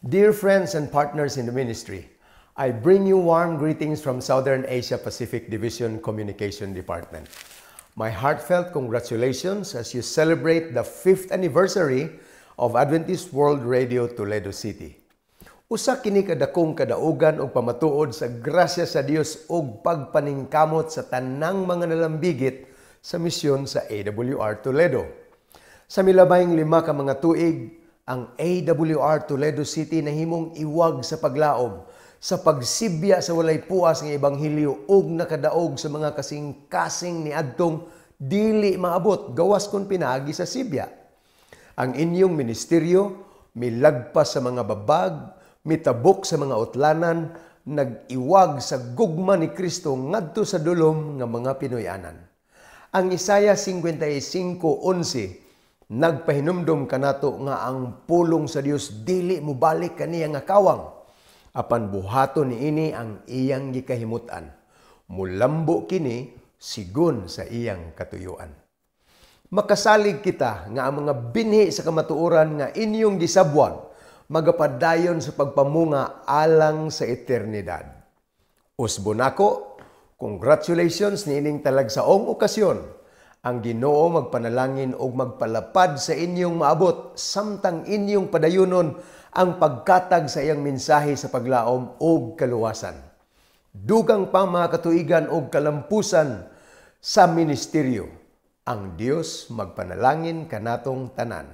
Dear friends and partners in the ministry, I bring you warm greetings from Southern Asia Pacific Division Communication Department. My heartfelt congratulations as you celebrate the 5th anniversary of Adventist World Radio Toledo City. Usa kini kadakong kadaugan og pamatuod sa grasya sa Dios og pagpaningkamot sa tanang mga nalambigit sa misyon sa AWR Toledo. Sa milabayng 5 ka mga tuig, ang AWR Toledo City nahimong iwag sa paglaom, sa pagsibya sa walay puas ng ebanghelyo ug nakadaog sa mga kasing-kasing ni adtong dili maabot gawas kon pinaagi sa Sibya. Ang inyong ministeryo milagpas sa mga babag, mitabok sa mga utlanan, nag-iwag sa gugma ni Kristo ngadto sa dulom nga mga Pinoyanan. Ang Isaiah 55:11 nagpahinumdom kanato nga ang pulong sa Dios dili mobalik kaniya nga kawang. Apan buhaton niini ang iyang gikahimutan. Mulambo kini sigon sa iyang katuyuan. Makasalig kita nga ang mga binhi sa kamatuoran nga inyong gisabwag magapadayon sa pagpamunga alang sa eternidad. Usbon ako, congratulations niining talagsaong okasyon. Ang Ginoo magpanalangin og magpalapad sa inyong maabot samtang inyong padayunon ang pagkatag sa iyang mensahe sa paglaom og kaluwasan. Dugang pa mga katuigan og kalampusan sa ministeryo. Ang Dios magpanalangin kanatong tanan.